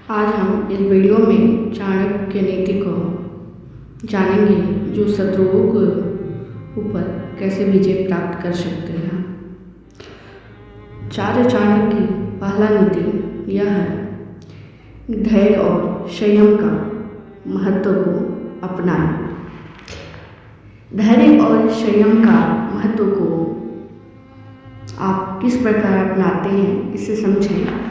आज हम इस वीडियो में चाणक्य नीति को जानेंगे जो शत्रुओं के ऊपर कैसे विजय प्राप्त कर सकते हैं। चाणक्य की पहला नीति यह है धैर्य और संयम का महत्व को अपनाएं। धैर्य और संयम का महत्व को आप किस प्रकार अपनाते हैं इसे समझें।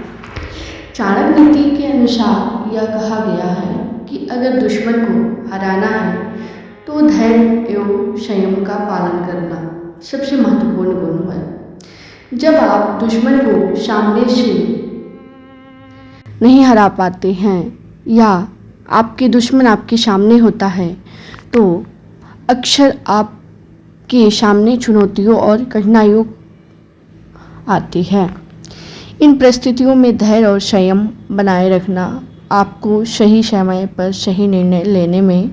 चाणक्य नीति के अनुसार यह कहा गया है कि अगर दुश्मन को हराना है तो धैर्य एवं संयम का पालन करना सबसे महत्वपूर्ण गुण है। जब आप दुश्मन को सामने से नहीं हरा पाते हैं या आपके दुश्मन आपके सामने होता है तो अक्सर आपके सामने चुनौतियों और कठिनाइयों आती है। इन परिस्थितियों में धैर्य और संयम बनाए रखना आपको सही समय पर सही निर्णय लेने में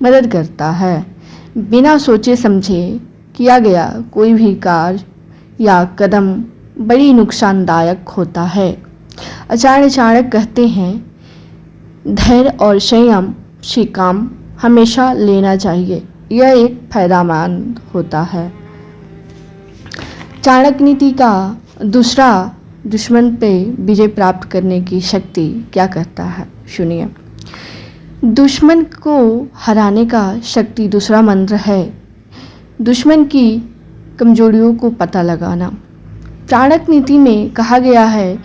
मदद करता है। बिना सोचे समझे किया गया कोई भी कार्य या कदम बड़ी नुकसानदायक होता है। आचार्य चाणक्य कहते हैं धैर्य और संयम से काम हमेशा लेना चाहिए, यह एक फायदेमंद होता है। चाणक्य नीति का दूसरा दुश्मन पे विजय प्राप्त करने की शक्ति क्या कहता है, सुनिए। दुश्मन को हराने का शक्ति दूसरा मंत्र है दुश्मन की कमजोरियों को पता लगाना। चाणक्य नीति में कहा गया है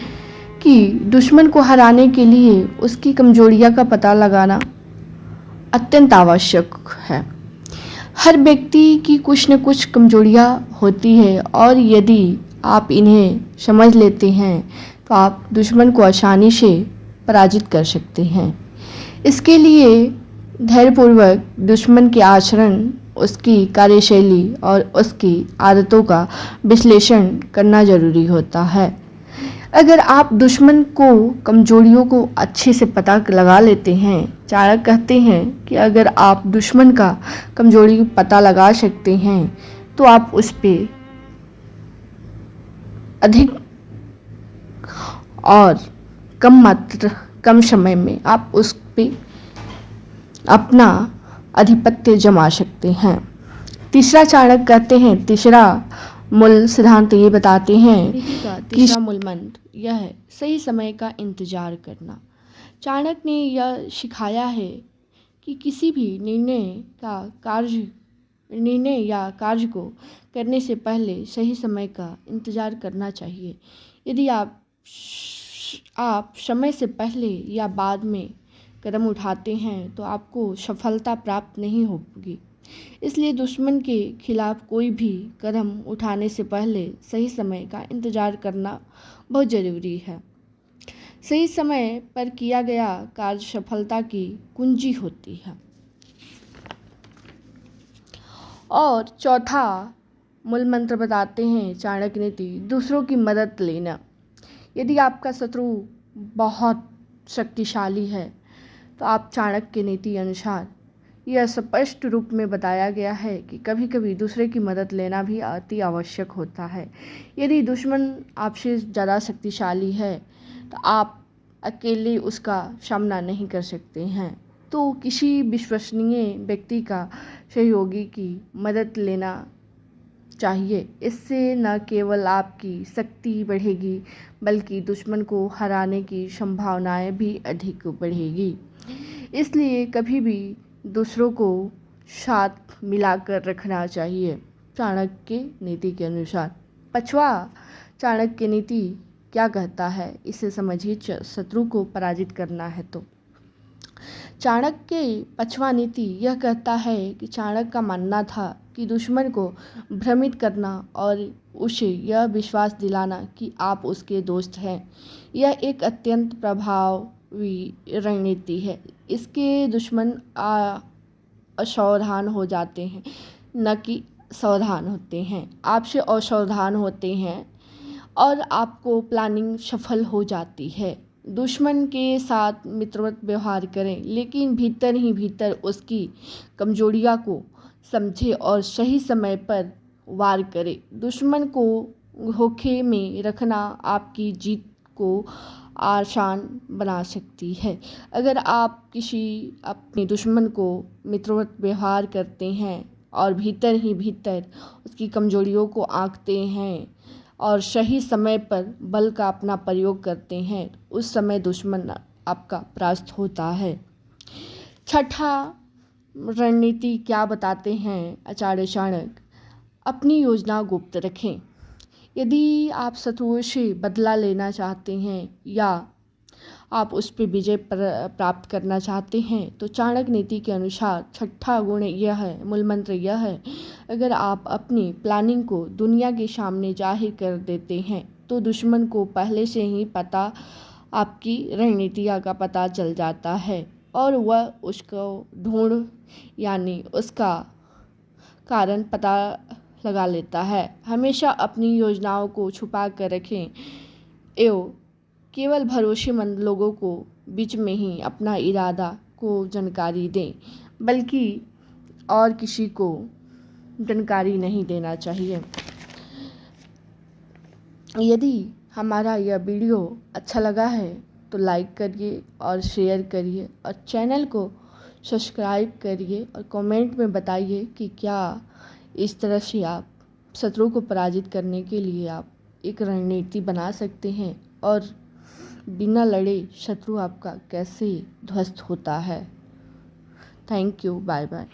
कि दुश्मन को हराने के लिए उसकी कमजोरियां का पता लगाना अत्यंत आवश्यक है। हर व्यक्ति की कुछ न कुछ कमजोरियां होती है और यदि आप इन्हें समझ लेते हैं तो आप दुश्मन को आसानी से पराजित कर सकते हैं। इसके लिए धैर्यपूर्वक दुश्मन के आचरण, उसकी कार्यशैली और उसकी आदतों का विश्लेषण करना जरूरी होता है। अगर आप दुश्मन को कमजोरियों को अच्छे से पता लगा लेते हैं, चाणक्य कहते हैं कि अगर आप दुश्मन का कमजोरी पता लगा सकते हैं तो आप उस पर अधिक और कम समय में आप उस पे अपना आधिपत्य जमा सकते हैं। तीसरा चाणक्य कहते हैं, तीसरा मूल सिद्धांत ये बताते हैं कि तीसरा मूल मंत्र यह है सही समय का इंतजार करना। चाणक्य ने यह सिखाया है कि किसी भी निर्णय या कार्य को करने से पहले सही समय का इंतजार करना चाहिए। यदि आप समय से पहले या बाद में कदम उठाते हैं तो आपको सफलता प्राप्त नहीं होगी। इसलिए दुश्मन के खिलाफ कोई भी कदम उठाने से पहले सही समय का इंतजार करना बहुत ज़रूरी है। सही समय पर किया गया कार्य सफलता की कुंजी होती है। और चौथा मूल मंत्र बताते हैं चाणक्य नीति दूसरों की मदद लेना। यदि आपका शत्रु बहुत शक्तिशाली है तो आप चाणक्य की नीति अनुसार यह स्पष्ट रूप में बताया गया है कि कभी कभी दूसरे की मदद लेना भी अति आवश्यक होता है। यदि दुश्मन आपसे ज़्यादा शक्तिशाली है तो आप अकेले उसका सामना नहीं कर सकते हैं, तो किसी विश्वसनीय व्यक्ति का सहयोगी की मदद लेना चाहिए। इससे न केवल आपकी शक्ति बढ़ेगी बल्कि दुश्मन को हराने की संभावनाएं भी अधिक बढ़ेगी। इसलिए कभी भी दूसरों को साथ मिलाकर रखना चाहिए चाणक्य नीति के अनुसार। पांचवा चाणक्य नीति क्या कहता है इसे समझिए। शत्रु को पराजित करना है तो चाणक्य की पांचवा नीति यह कहता है कि चाणक्य का मानना था कि दुश्मन को भ्रमित करना और उसे यह विश्वास दिलाना कि आप उसके दोस्त हैं, यह एक अत्यंत प्रभावी रणनीति है। इसके दुश्मन असावधान हो जाते हैं, न कि सावधान होते हैं। आपसे असावधान होते हैं और आपको प्लानिंग सफल हो जाती है। दुश्मन के साथ मित्रवत व्यवहार करें, लेकिन भीतर ही भीतर उसकी कमजोरियां को समझें और सही समय पर वार करें। दुश्मन को धोखे में रखना आपकी जीत को आसान बना सकती है। अगर आप किसी अपने दुश्मन को मित्रवत व्यवहार करते हैं और भीतर ही भीतर उसकी कमजोरियों को आंकते हैं और सही समय पर बल का अपना प्रयोग करते हैं, उस समय दुश्मन आपका परास्त होता है। छठा रणनीति क्या बताते हैं आचार्य चाणक्य? अपनी योजना गुप्त रखें। यदि आप शत्रुओं से बदला लेना चाहते हैं या आप उस पर विजय प्राप्त करना चाहते हैं तो चाणक्य नीति के अनुसार छठा गुण यह है, मूल मंत्र यह है, अगर आप अपनी प्लानिंग को दुनिया के सामने जाहिर कर देते हैं तो दुश्मन को पहले से ही पता, आपकी रणनीतियों का पता चल जाता है और वह उसको ढूंढ यानी उसका कारण पता लगा लेता है। हमेशा अपनी योजनाओं को छुपा कर रखें एवं केवल भरोसेमंद लोगों को बीच में ही अपना इरादा को जानकारी दें, बल्कि और किसी को जानकारी नहीं देना चाहिए। यदि हमारा यह वीडियो अच्छा लगा है तो लाइक करिए और शेयर करिए और चैनल को सब्सक्राइब करिए और कमेंट में बताइए कि क्या इस तरह से आप शत्रु को पराजित करने के लिए आप एक रणनीति बना सकते हैं और बिना लड़े शत्रु आपका कैसे ध्वस्त होता है। Thank you, bye bye.